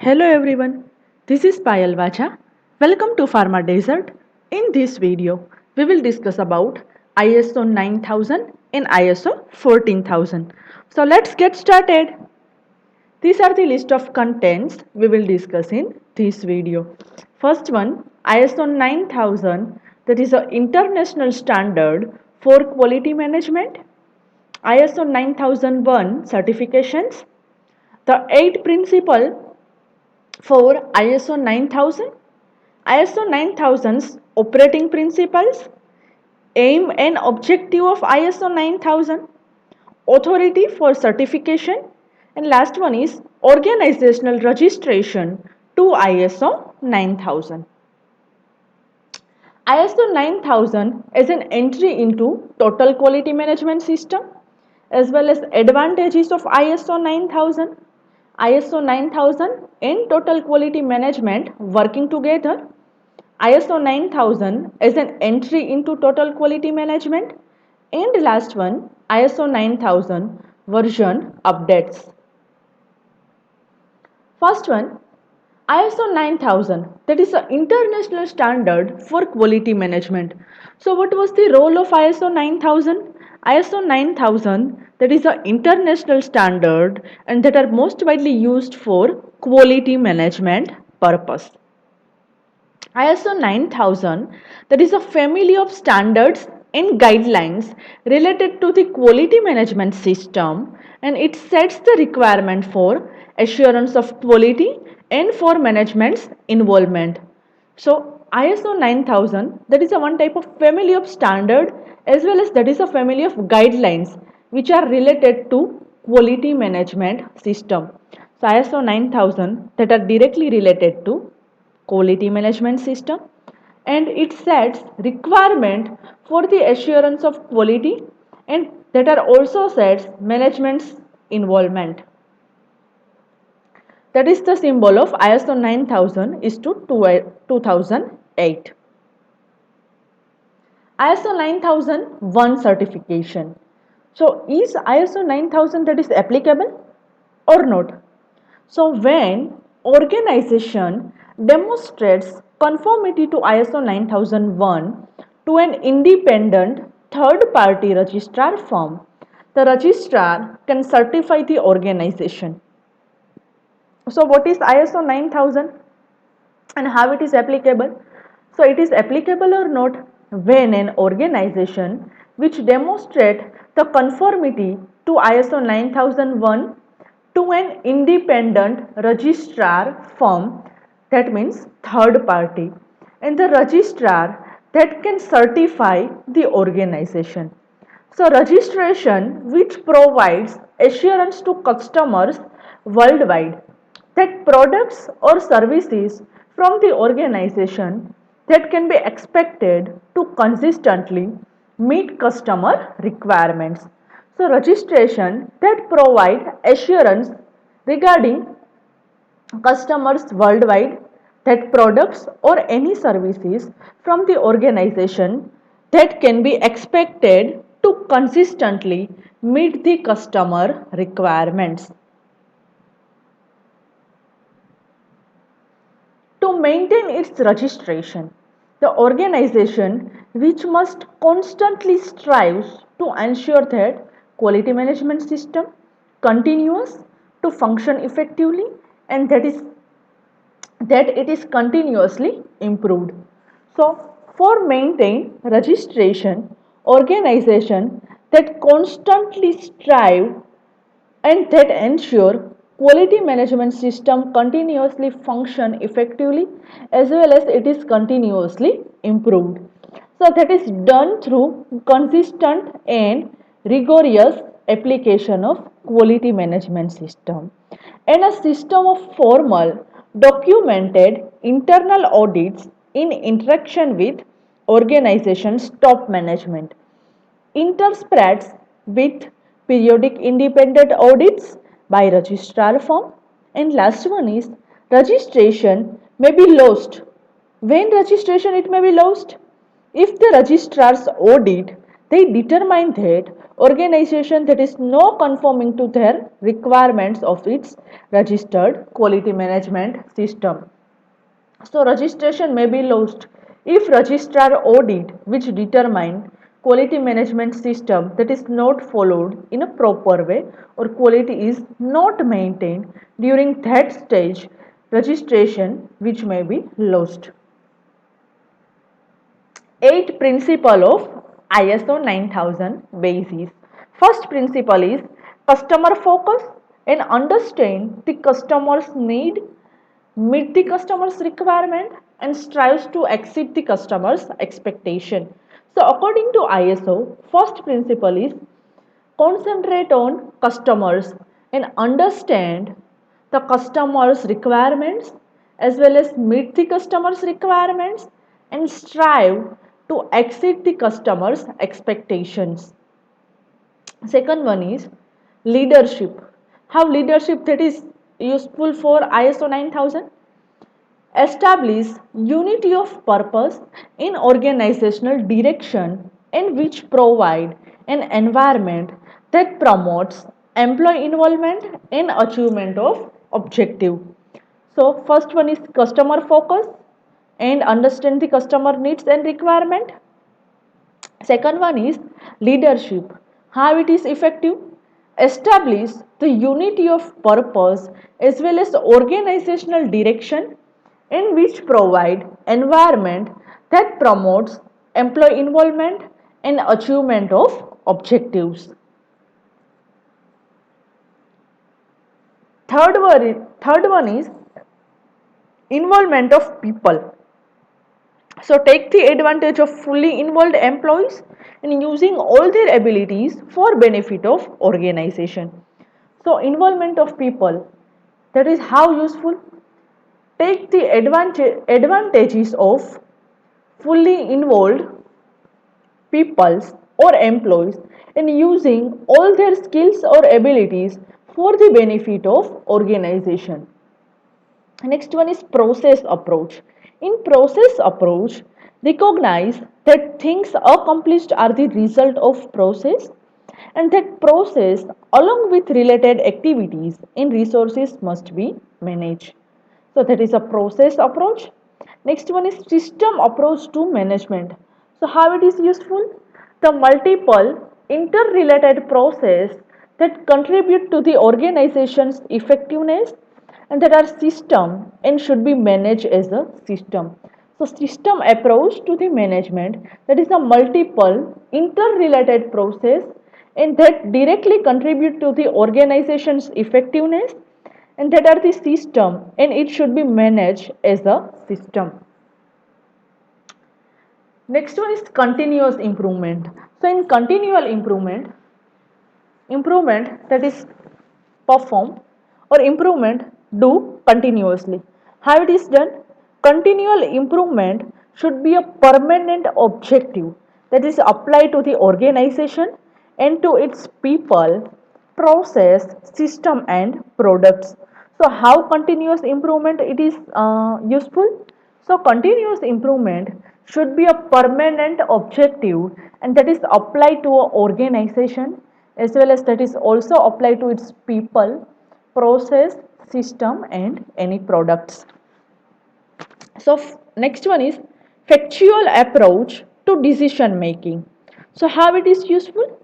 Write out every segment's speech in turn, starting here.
Hello everyone, this is Payal Vacha. Welcome to Pharma Desert. In this video, we will discuss about ISO 9000 and ISO 14000. So let's get started. These are the list of contents we will discuss in this video. First one, ISO 9000, that is an international standard for quality management. ISO 9001 certifications. The 8 principle for ISO 9000, ISO 9000's operating principles, aim and objective of ISO 9000, authority for certification, and last one is organizational registration to ISO 9000. ISO 9000 is an entry into total quality management system as well as advantages of ISO 9000. ISO 9000 and total quality management working together. ISO 9000 is an entry into total quality management. And last one, ISO 9000 version updates. First one, ISO 9000, that is an international standard for quality management. So what was the role of ISO 9000? ISO 9000, that is an international standard and that are most widely used for quality management purpose. ISO 9000, that is a family of standards and guidelines related to the quality management system, and it sets the requirement for assurance of quality and for management's involvement. So ISO 9000, that is a one type of family of standard as well as that is a family of guidelines which are related to quality management system. So ISO 9000 that are directly related to quality management system, and it sets requirement for the assurance of quality and that are also sets management's involvement. That is the symbol of ISO 9000 is to 2008. ISO 9001 certification. So is ISO 9000 that is applicable or not? So when organization demonstrates conformity to ISO 9001 to an independent third party registrar firm, the registrar can certify the organization. So what is ISO 9000 and how it is applicable? So it is applicable or not when an organization which demonstrate the conformity to ISO 9001 to an independent registrar firm, that means third party, and the registrar that can certify the organization. So registration which provides assurance to customers worldwide that products or services from the organization that can be expected to consistently meet customer requirements. So registration that provide assurance regarding customers worldwide that products or any services from the organization that can be expected to consistently meet the customer requirements. To maintain its registration, the organization which must constantly strives to ensure that quality management system continues to function effectively and that it is continuously improved. So for maintain registration, organization that constantly strive and that ensure quality management system continuously function effectively as well as it is continuously improved. So that is done through consistent and rigorous application of quality management system and a system of formal documented internal audits in interaction with organization's top management interspreads with periodic independent audits by registrar firm, and last one is registration may be lost. When registration it may be lost? If the registrar's audit they determine that organization that is not conforming to their requirements of its registered quality management system. So registration may be lost if registrar audit which determine quality management system that is not followed in a proper way or quality is not maintained during that stage, registration which may be lost. 8 principle of ISO 9000 basis. First principle is customer focus and understand the customer's need, meet the customer's requirement and strives to exceed the customer's expectation. So according to ISO, first principle is concentrate on customers and understand the customer's requirements as well as meet the customer's requirements and strive to exceed the customer's expectations. Second one is leadership. How leadership that is useful for ISO 9000? Establish unity of purpose in organizational direction and which provide an environment that promotes employee involvement in achievement of objective. So first one is customer focus and understand the customer needs and requirement. Second one is leadership. How it is effective? Establish the unity of purpose as well as organizational direction in which provide environment that promotes employee involvement and achievement of objectives. Third one is involvement of people. So take the advantage of fully involved employees in using all their abilities for benefit of organization. So involvement of people, that is how useful. Take the advantages of fully involved peoples or employees in using all their skills or abilities for the benefit of organization. Next one is process approach. In process approach, recognize that things accomplished are the result of process and that process along with related activities in resources must be managed. So that is a process approach. Next one is system approach to management. So how it is useful? The multiple interrelated process that contribute to the organization's effectiveness and that are system and should be managed as a system. So system approach to the management, that is a multiple interrelated process and that directly contribute to the organization's effectiveness and that are the system and it should be managed as a system. Next one is continuous improvement. So in continual improvement that is perform or improvement do continuously. How it is done? Continual improvement should be a permanent objective that is applied to the organization and to its people, process, system and products. So how continuous improvement it is useful? So continuous improvement should be a permanent objective and that is applied to an organization as well as that is also applied to its people, process, system and any products. So next one is factual approach to decision making. So how it is useful?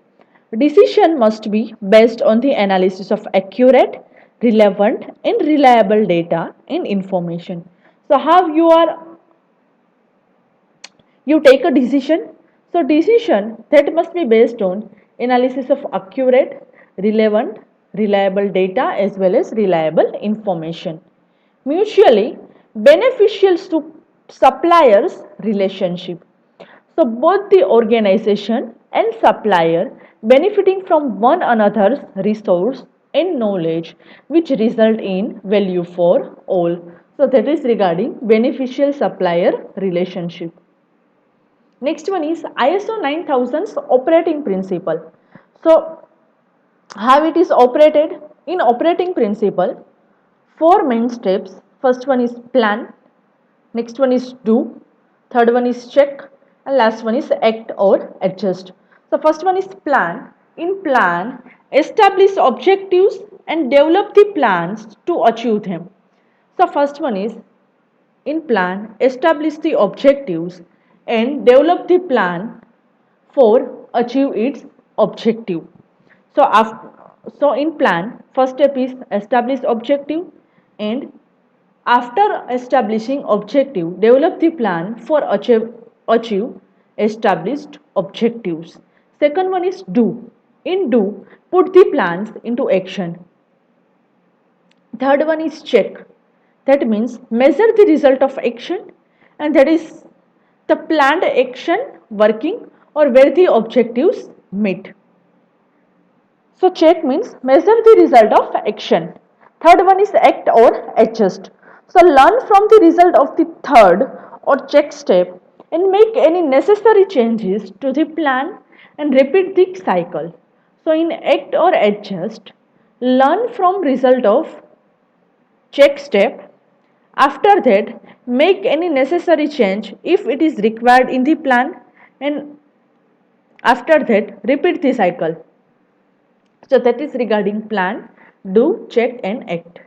Decision must be based on the analysis of accurate, relevant and reliable data and information. So how you take a decision? So decision that must be based on analysis of accurate, relevant, reliable data as well as reliable information. Mutually beneficial to suppliers relationship. So both the organization and supplier benefiting from one another's resource and knowledge which result in value for all. So that is regarding beneficial supplier relationship. Next one is ISO 9000's operating principle. So how it is operated? In operating principle, four main steps. First one is plan, next one is do, third one is check and last one is act or adjust. So first one is plan. in plan, establish objectives and develop the plans to achieve them. So first one is in plan, establish the objectives and develop the plan for achieve its objective. So in plan, first step is establish objective, and after establishing objective, develop the plan for achieve established objectives. Second one is do. In do, put the plans into action. Third one is check. That means measure the result of action, and that is the planned action working or where the objectives meet. So check means measure the result of action. Third one is act or adjust. So learn from the result of the third or check step and make any necessary changes to the plan and repeat the cycle. So in act or adjust, learn from result of check step. After that, make any necessary change if it is required in the plan, and after that repeat the cycle. So that is regarding plan, do, check and act.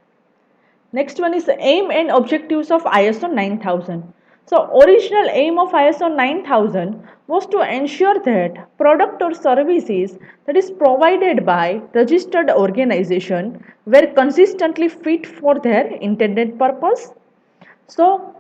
Next one is aim and objectives of ISO 9000. So original aim of ISO 9000 was to ensure that product or services that is provided by registered organization were consistently fit for their intended purpose. So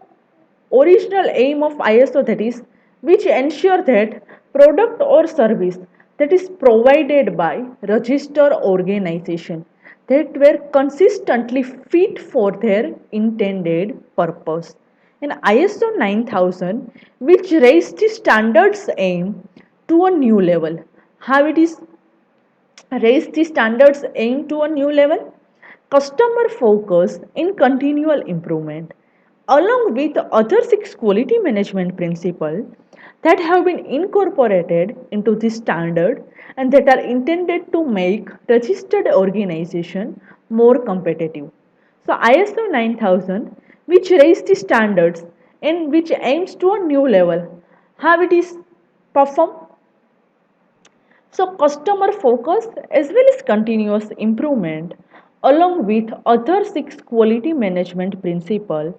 original aim of ISO, that is which ensure that product or service that is provided by registered organization that were consistently fit for their intended purpose. In ISO 9000, which raised the standards aim to a new level. How it is raise the standards aim to a new level? Customer focus in continual improvement, along with other 6 quality management principles that have been incorporated into the standard and that are intended to make registered organization more competitive. So ISO 9000, which raise the standards and which aims to a new level, how it is performed? So customer focus as well as continuous improvement along with other 6 quality management principles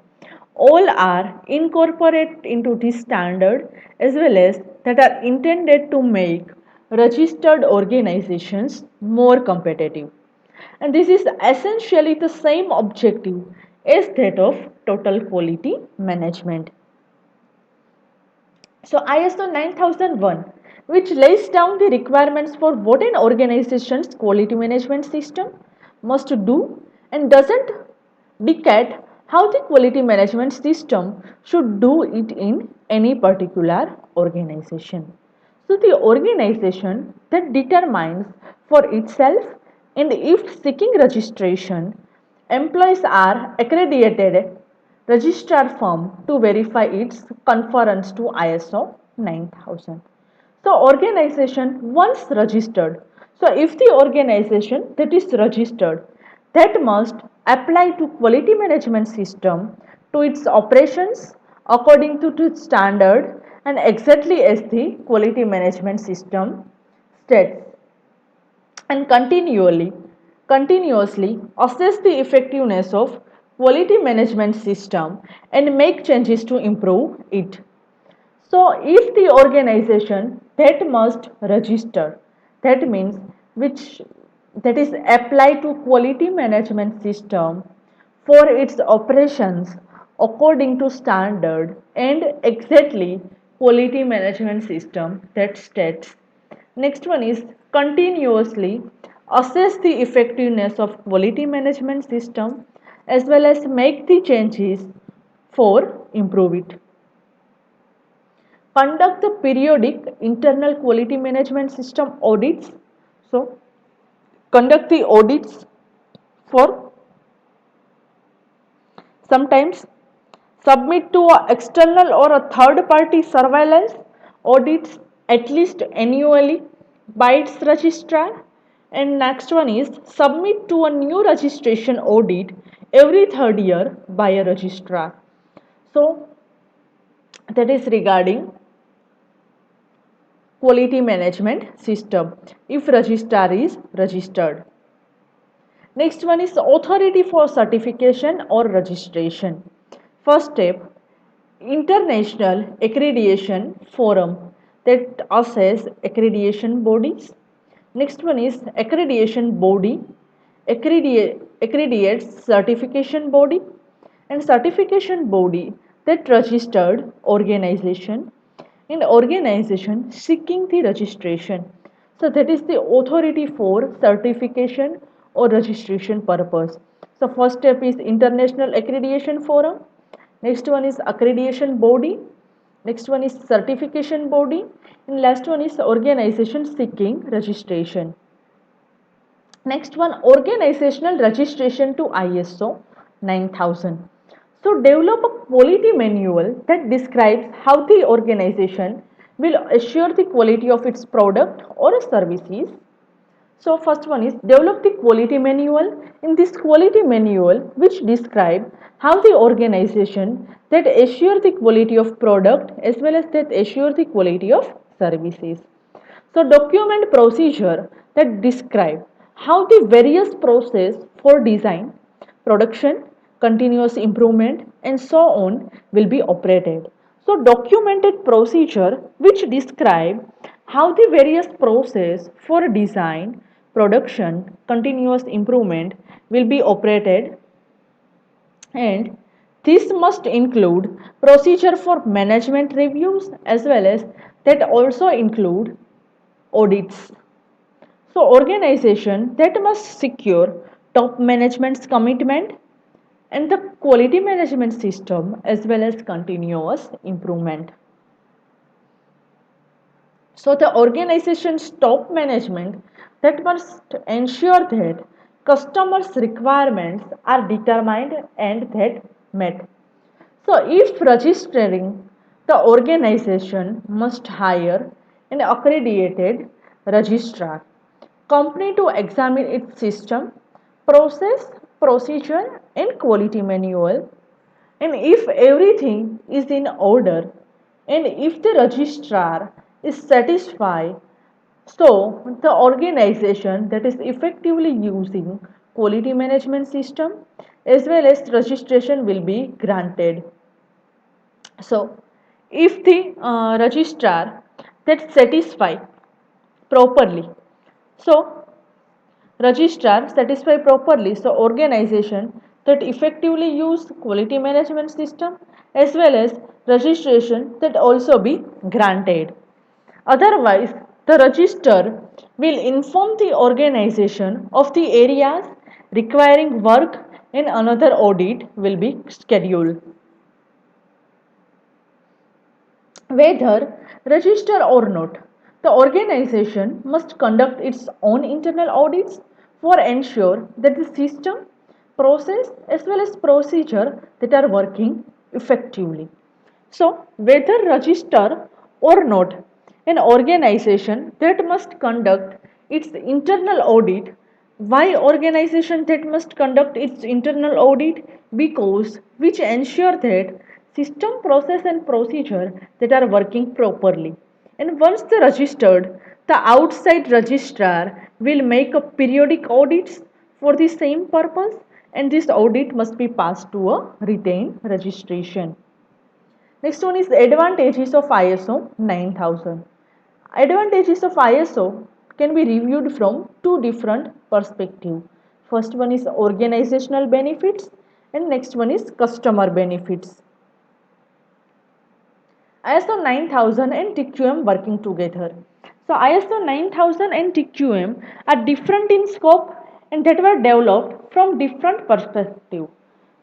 all are incorporated into the standard as well as that are intended to make registered organizations more competitive. And this is essentially the same objective as that of total quality management. So ISO 9001, which lays down the requirements for what an organization's quality management system must do and doesn't dictate how the quality management system should do it in any particular organization. So the organization that determines for itself, and if seeking registration, employees are accredited registrar firm to verify its conformance to ISO 9000. So organization once registered. So if the organization that is registered, that must apply to quality management system to its operations according to its standard and exactly as the quality management system states, and continuously assess the effectiveness of quality management system and make changes to improve it. So if the organization that must register, that means which that is applied to quality management system for its operations according to standard and exactly quality management system that states. Next one is continuously assess the effectiveness of quality management system as well as make the changes for improve it. Conduct the periodic internal quality management system audits. So conduct the audits for sometimes submit to a external or a third party surveillance audits at least annually by its registrar. And next one is submit to a new registration audit every third year by a registrar. So that is regarding quality management system if registrar is registered. Next one is authority for certification or registration. First step, International Accreditation Forum that assess accreditation bodies. Next one is accreditation body, accredites certification body, and certification body that registered organization and organization seeking the registration. So that is the authority for certification or registration purpose. So first step is International Accreditation Forum. Next one is accreditation body. Next one is certification body. And last one is organization seeking registration. Next one, organizational registration to ISO 9000. So develop a quality manual that describes how the organization will assure the quality of its product or services. So first one is develop the quality manual. In this quality manual, which describe how the organization that assure the quality of product as well as that assure the quality of services. So document procedure that describe how the various process for design, production, continuous improvement and so on will be operated. So documented procedure which describe how the various process for design, production, continuous improvement will be operated, and this must include procedure for management reviews as well as that also include audits. So organization that must secure top management's commitment and the quality management system as well as continuous improvement. So the organization's top management that must ensure that customers' requirements are determined and that met. So if registering, the organization must hire an accredited registrar company to examine its system, process, procedure and quality manual, and if everything is in order and if the registrar is satisfied, so the organization that is effectively using quality management system as well as registration will be granted. So if the registrar that satisfy properly, so registrar satisfy properly, so organization that effectively use quality management system as well as registration that also be granted. Otherwise, the register will inform the organization of the areas requiring work and another audit will be scheduled. Whether register or not, the organization must conduct its own internal audits for ensure that the system, process as well as procedure that are working effectively. So whether register or not, an organization that must conduct its internal audit. Why organization that must conduct its internal audit? Because which ensure that system, process and procedure that are working properly. And once they registered, the outside registrar will make a periodic audits for the same purpose, and this audit must be passed to a retained registration. Next one is the advantages of ISO 9000. Advantages of ISO can be reviewed from two different perspectives. First one is organizational benefits and next one is customer benefits. ISO 9000 and TQM working together. So ISO 9000 and TQM are different in scope and that were developed from different perspectives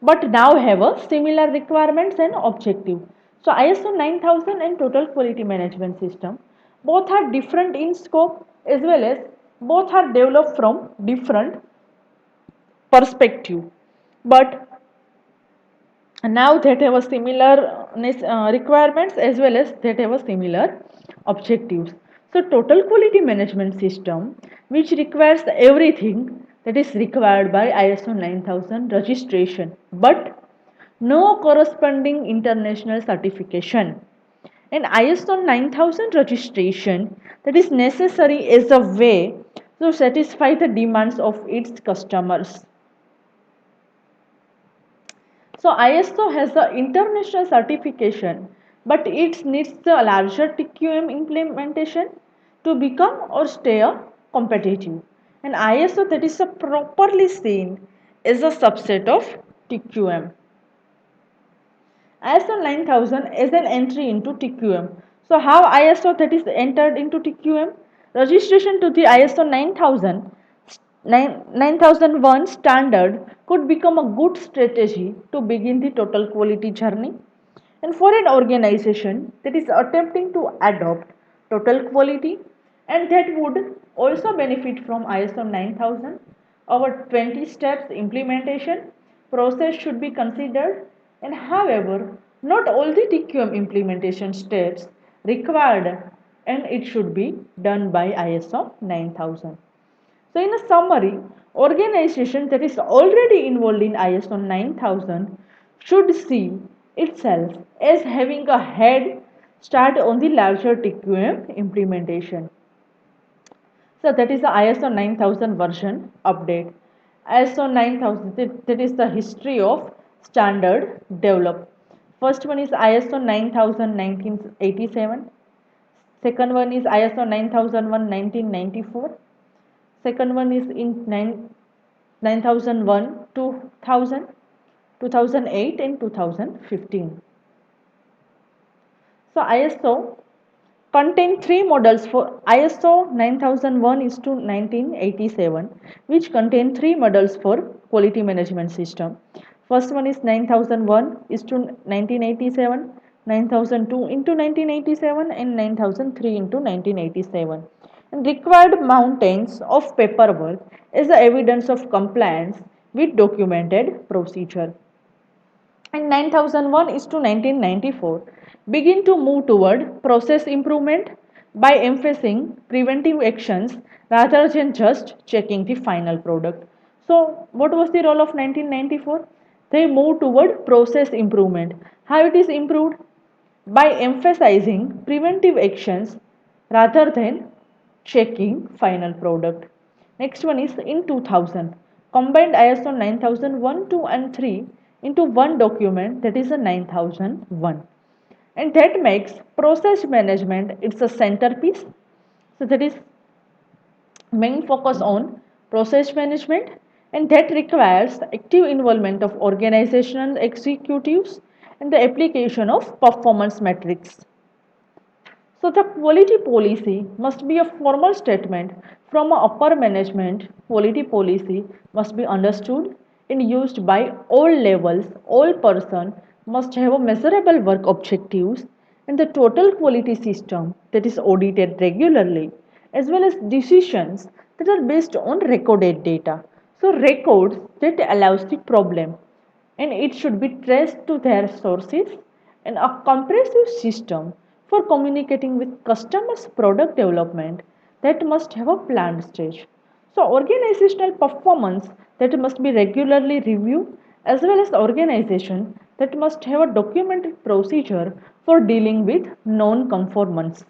but now have a similar requirements and objective. So ISO 9000 and total quality management system both are different in scope as well as both are developed from different perspective but now that have a similar requirements as well as that have a similar objectives. So total quality management system which requires everything that is required by ISO 9000 registration but no corresponding international certification, And ISO 9000 registration that is necessary as a way to satisfy the demands of its customers. So ISO has the international certification, but it needs the larger TQM implementation to become or stay competitive. And ISO that is properly seen is a subset of TQM. ISO 9000 is an entry into TQM. So how ISO that is entered into TQM? Registration to the ISO 9001 standard could become a good strategy to begin the total quality journey. And for an organization that is attempting to adopt total quality and that would also benefit from ISO 9000, our 20 steps implementation process should be considered. And however, not all the TQM implementation steps required and it should be done by ISO 9000. So in a summary, organization that is already involved in ISO 9000 should see itself as having a head start on the larger TQM implementation. So that is the ISO 9000 version update. ISO 9000 that is the history of standard develop. First one is ISO 9000 1987. Second one is ISO 9001 1994. Second one is in 9001 2000, 2008 and 2015. So ISO contain three models for ISO 9001 is to 1987, which contain three models for quality management system. First one is 9001 is to 1987, 9002 into 1987 and 9003 into 1987. And required mountains of paperwork is the evidence of compliance with documented procedure. And 9001 is to 1994 begin to move toward process improvement by emphasizing preventive actions rather than just checking the final product. So what was the role of 1994? They moved toward process improvement. How it is improved? By emphasizing preventive actions rather than checking final product. Next one is in 2000 combined ISO 9001, 2 and 3 into one document, that is a 9001, and that makes process management it's a centerpiece. So that is main focus on process management, and that requires active involvement of organizational executives and the application of performance metrics. So the quality policy must be a formal statement from a upper management. Quality policy must be understood and used by all levels. All person must have a measurable work objectives and the total quality system that is audited regularly, as well as decisions that are based on recorded data. So records that allows the problem and it should be traced to their sources, and a comprehensive system for communicating with customers product development that must have a planned stage. So organizational performance that must be regularly reviewed, as well as the organization that must have a documented procedure for dealing with non-conformance.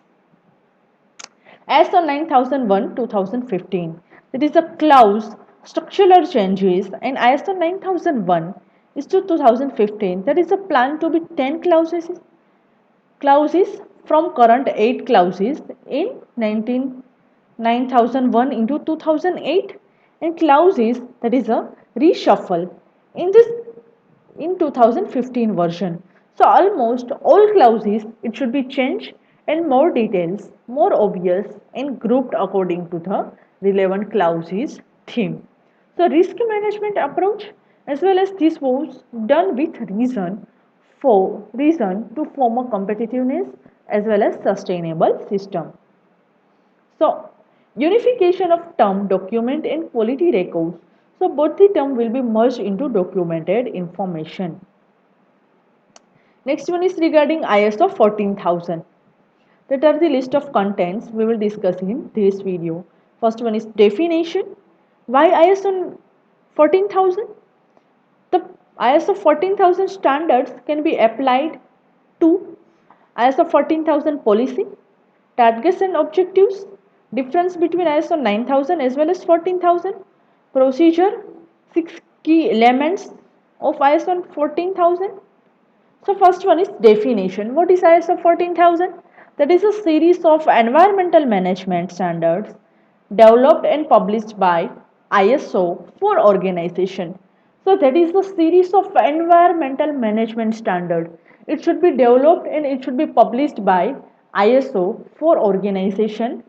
As on 9001 2015, there is a clause structural changes, and ISO 9001 is to 2015 there is a plan to be 10 clauses from current 8 clauses in 9001 into 2008, and clauses that is a reshuffle in this in 2015 version. So almost all clauses it should be changed and more details, more obvious and grouped according to the relevant clauses theme. So risk management approach as well as this was done with reason to form a competitiveness as well as sustainable system. So unification of term document and quality records. So both the term will be merged into documented information. Next one is regarding ISO 14000. That are the list of contents we will discuss in this video. First one is definition. Why ISO 14000? The ISO 14000 standards can be applied to ISO 14000 policy, targets and objectives, difference between ISO 9000 as well as 14000, procedure, 6 key elements of ISO 14000. So first one is definition. What is ISO 14000? That is a series of environmental management standards developed and published by ISO for organization. So that is the series of environmental management standard. It should be developed and it should be published by ISO for organization,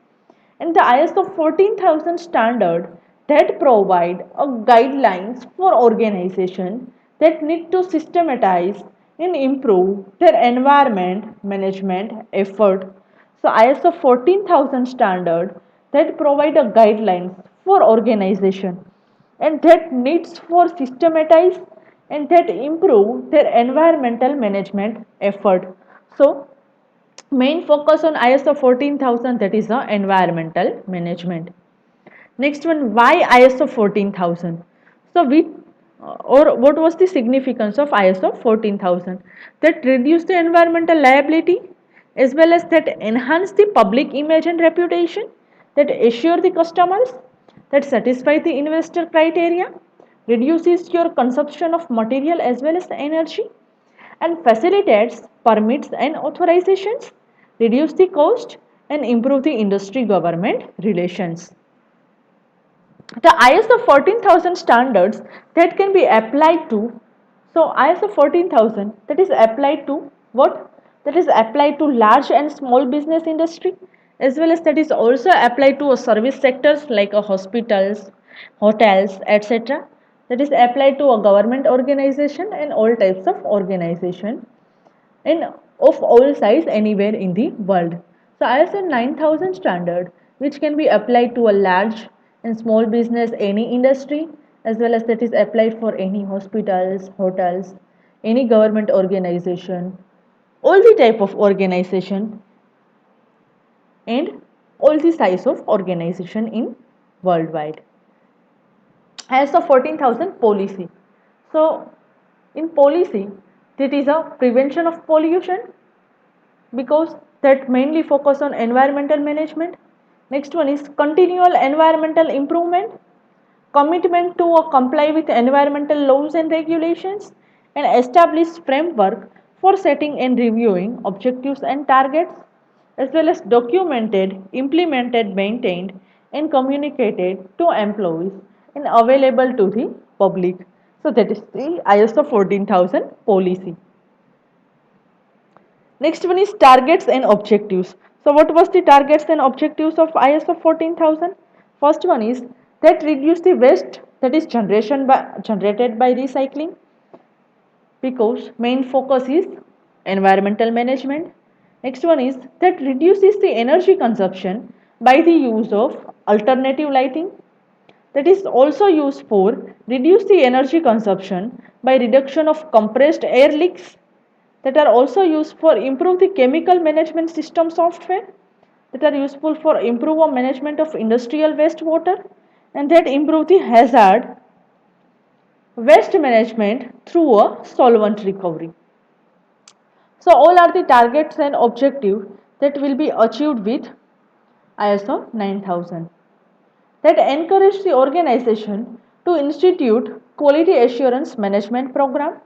and the ISO 14000 standard that provide a guidelines for organization that need to systematize and improve their environment management effort. So ISO 14000 standard that provide a guidelines for organization and that needs for systematize and that improve their environmental management effort. So main focus on ISO 14000, that is the environmental management. Next one, why ISO 14000? So we or what was the significance of ISO 14000? That reduce the environmental liability as well as that enhance the public image and reputation, that assure the customers, that satisfy the investor criteria, reduces your consumption of material as well as energy, and facilitates permits and authorizations, reduce the cost and improve the industry government relations. The ISO 14000 standards that can be applied to, so ISO 14000 that is applied to what? That is applied to large and small business industry, as well as that is also applied to service sectors like hospitals, hotels, etc. That is applied to a government organization and all types of organization in of all size anywhere in the world. So ISO 9000 standard, which can be applied to a large and small business, any industry, as well as that is applied for any hospitals, hotels, any government organization, all the type of organization and all the size of organization in worldwide. ISO 14000 policy. So in policy, that is a prevention of pollution, because that mainly focus on environmental management. Next one is continual environmental improvement, commitment to comply with environmental laws and regulations, and establish framework for setting and reviewing objectives and targets, as well as documented, implemented, maintained, and communicated to employees and available to the public. So that is the ISO 14000 policy. Next one is targets and objectives. So what was the targets and objectives of ISO 14000? First one is that reduce the waste that is generated by recycling, because main focus is environmental management. Next one is that reduces the energy consumption by the use of alternative lighting, that is also used for reduce the energy consumption by reduction of compressed air leaks, that are also used for improve the chemical management system software, that are useful for improve or management of industrial wastewater, and that improve the hazard waste management through a solvent recovery. So all are the targets and objectives that will be achieved with ISO 9000, that encourage the organization to institute quality assurance management program,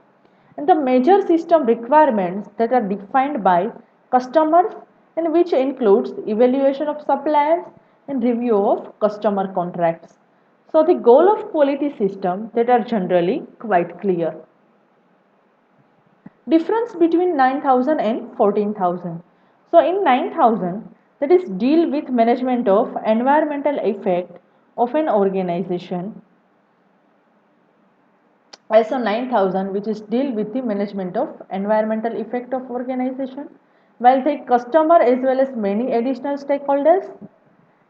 and the major system requirements that are defined by customers, and which includes evaluation of suppliers and review of customer contracts. So the goal of quality system that are generally quite clear. Difference between 9000 and 14000. So in 9000, that is deal with management of environmental effect of an organization. ISO 9000, which is deal with the management of environmental effect of organization, while the customer as well as many additional stakeholders,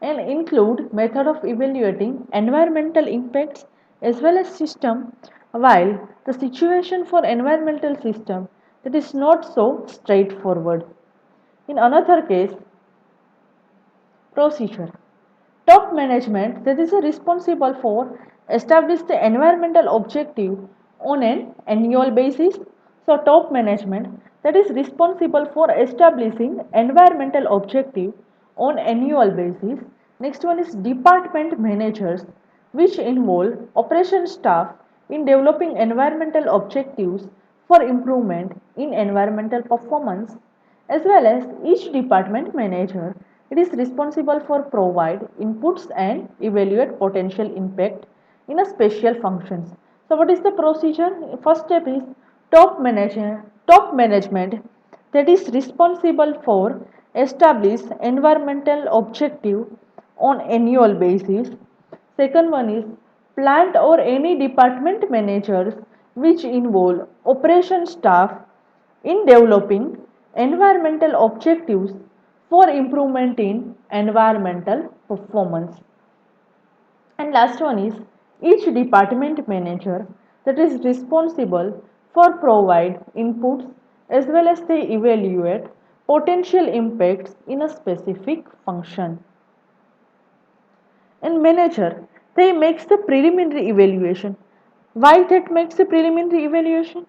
and include method of evaluating environmental impacts as well as system, while the situation for environmental system that is not so straightforward. In another case, procedure. Top management that is responsible for establish the environmental objective on an annual basis. So top management that is responsible for establishing environmental objective on annual basis. Next one is department managers, which involve operation staff in developing environmental objectives for improvement in environmental performance, as well as each department manager, it is responsible for provide inputs and evaluate potential impact in a special functions. So what is the procedure? First step is top management, that is responsible for establish environmental objective on annual basis. Second one is plant or any department managers, which involve operation staff in developing environmental objectives for improvement in environmental performance. And last one is each department manager, that is responsible for provide inputs as well as they evaluate potential impacts in a specific function. And manager, they makes the preliminary evaluation. Why that makes the preliminary evaluation?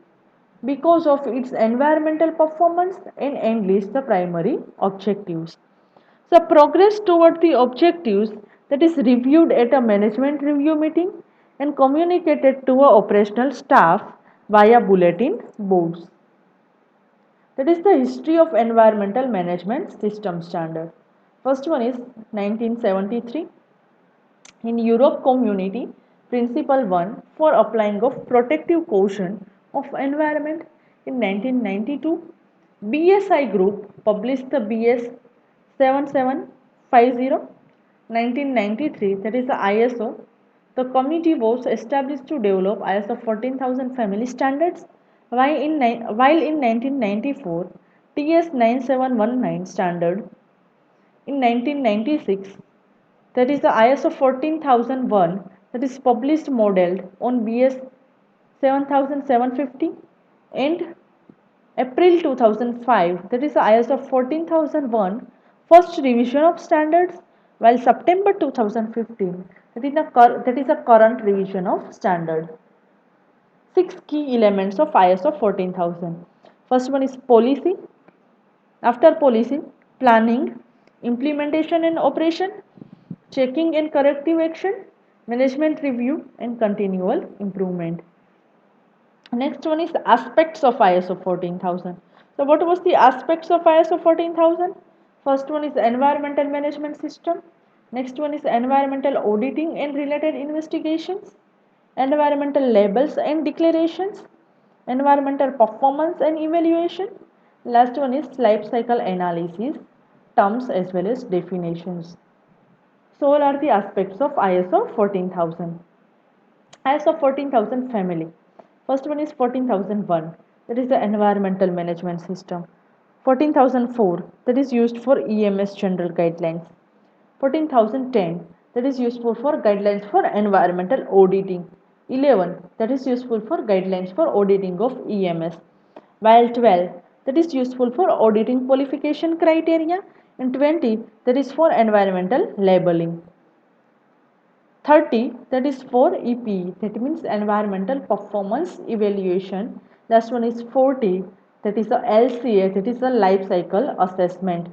Because of its environmental performance and enlists the primary objectives. So progress toward the objectives, that is reviewed at a management review meeting and communicated to a operational staff via bulletin boards. That is the history of environmental management system standard. First one is 1973. In Europe Community Principle 1 for applying of protective caution of environment. In 1992, BSI Group published the BS 7750. 1993, that is the ISO. The committee was established to develop ISO 14000 family standards, while in 1994, TS 9719 standard. In 1996, that is the ISO 14001, that is published modeled on BS 7750, and April 2005, that is the ISO 14001 first revision of standards, while September 2015, that is a current revision of standard. Six key elements of ISO 14000. First one is policy. After policy, planning, implementation and operation, checking and corrective action, management review, and continual improvement. Next one is aspects of ISO 14000. So what was the aspects of ISO 14000? First one is environmental management system. Next one is environmental auditing and related investigations, environmental labels and declarations, environmental performance and evaluation. Last one is life cycle analysis, terms as well as definitions. So all are the aspects of ISO 14000. ISO 14000 family. First one is 14001, that is the environmental management system. 14004, that is used for EMS general guidelines. 14010, that is useful for guidelines for environmental auditing. 11, that is useful for guidelines for auditing of EMS. While 12, that is useful for auditing qualification criteria. And 20, that is for environmental labeling. 30, that is for EPE, that means environmental performance evaluation. Last one is 40, that is the LCA, that is the life cycle assessment.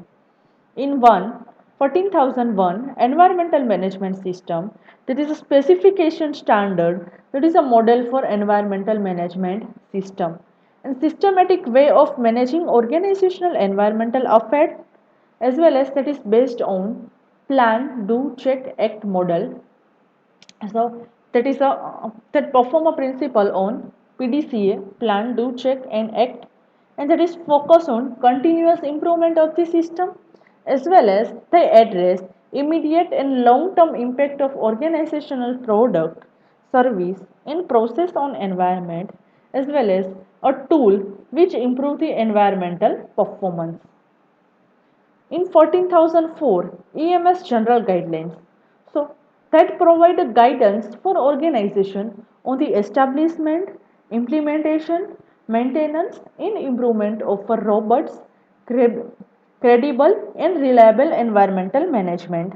In 14001 environmental management system, that is a specification standard, that is a model for environmental management system and systematic way of managing organizational environmental affairs, as well as that is based on plan, do, check, act model. So that perform a principle on PDCA, plan, do, check, and act, and that is focus on continuous improvement of the system, as well as they address immediate and long-term impact of organizational product, service, and process on environment, as well as a tool which improve the environmental performance. In 14004 EMS general guidelines, so that provide a guidance for organization on the establishment, implementation, maintenance and improvement of a robust, credible and reliable environmental management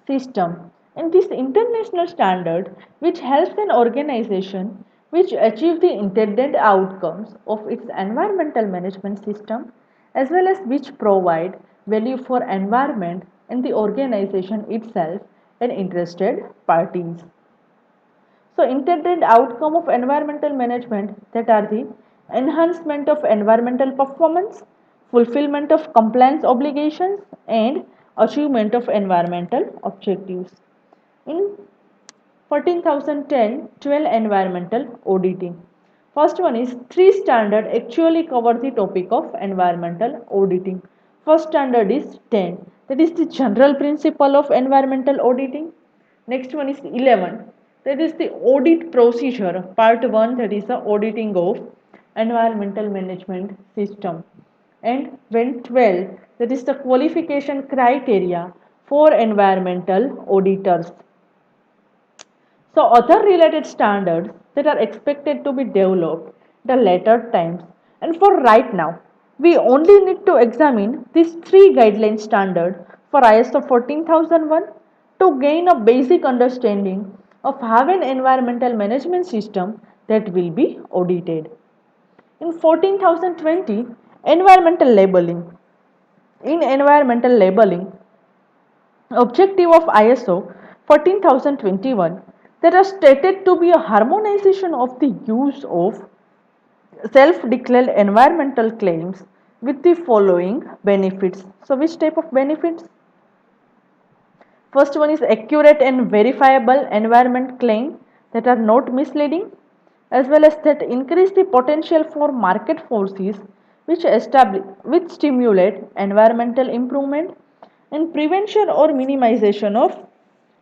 system. And this international standard which helps an organization which achieve the intended outcomes of its environmental management system, as well as which provide value for environment and the organization itself and interested parties. So intended outcome of environmental management, that are the enhancement of environmental performance, fulfillment of compliance obligations, and achievement of environmental objectives. In 14,010 12 environmental auditing. First one is three standard actually cover the topic of environmental auditing. First standard is 10, that is the general principle of environmental auditing. Next one is 11, that is the audit procedure, part 1, that is the auditing of environmental management system. And when 12, that is the qualification criteria for environmental auditors. So other related standards that are expected to be developed at a later times. And for right now, we only need to examine these three guideline standards for ISO 14001 to gain a basic understanding of how an environmental management system that will be audited. In 14020, environmental labeling. In environmental labeling, objective of ISO 14021, that are stated to be a harmonization of the use of self-declared environmental claims with the following benefits. So which type of benefits? First one is accurate and verifiable environment claim that are not misleading, as well as that increase the potential for market forces which stimulate environmental improvement and prevention or minimization of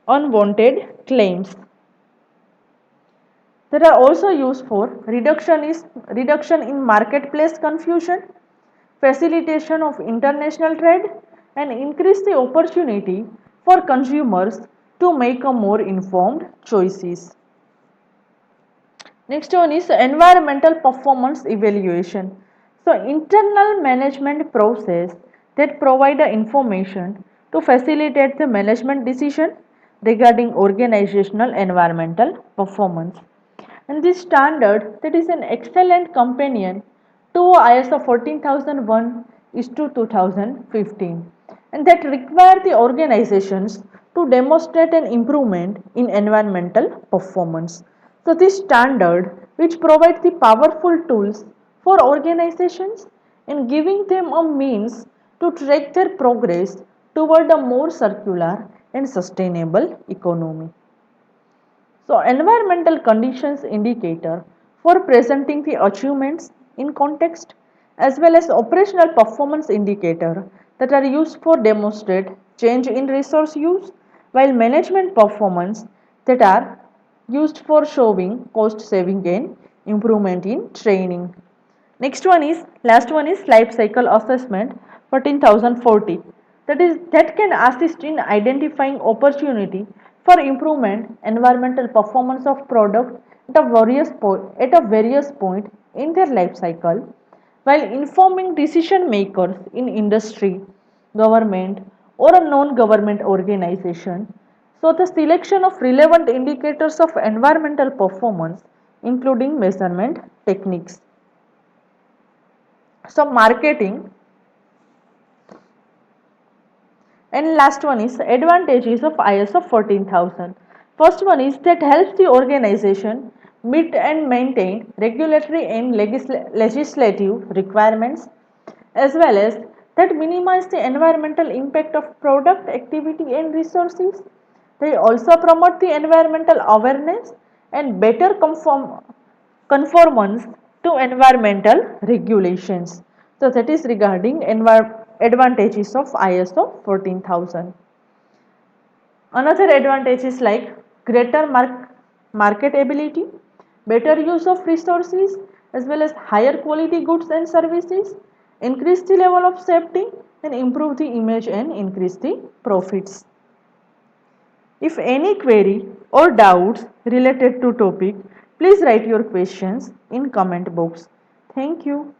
unwanted claims. That are also used for reduction in marketplace confusion, facilitation of international trade, and increase the opportunity for consumers to make a more informed choices. Next one is environmental performance evaluation. So internal management process that provide the information to facilitate the management decision regarding organizational environmental performance. And this standard, that is an excellent companion to ISO 14001 is to 2015, and that require the organizations to demonstrate an improvement in environmental performance. So this standard, which provides the powerful tools for organizations in giving them a means to track their progress toward a more circular and sustainable economy. So environmental conditions indicator for presenting the achievements in context, as well as operational performance indicator that are used for demonstrate change in resource use, while management performance that are used for showing cost saving and improvement in training. Next one is, last one is life cycle assessment 14040, that can assist in identifying opportunity for improvement environmental performance of product at a various point in their life cycle, while informing decision makers in industry, government, or a non-government organization. So the selection of relevant indicators of environmental performance, including measurement techniques. So marketing, and last one is advantages of ISO 14000. First one is that helps the organization meet and maintain regulatory and legislative requirements, as well as that minimize the environmental impact of product, activity and resources. They also promote the environmental awareness and better conformance to environmental regulations. So that is regarding advantages of ISO 14000. Another advantage is like greater marketability, better use of resources, as well as higher quality goods and services, increase the level of safety, and improve the image and increase the profits. If any query or doubts related to topic, please write your questions in comment box. Thank you.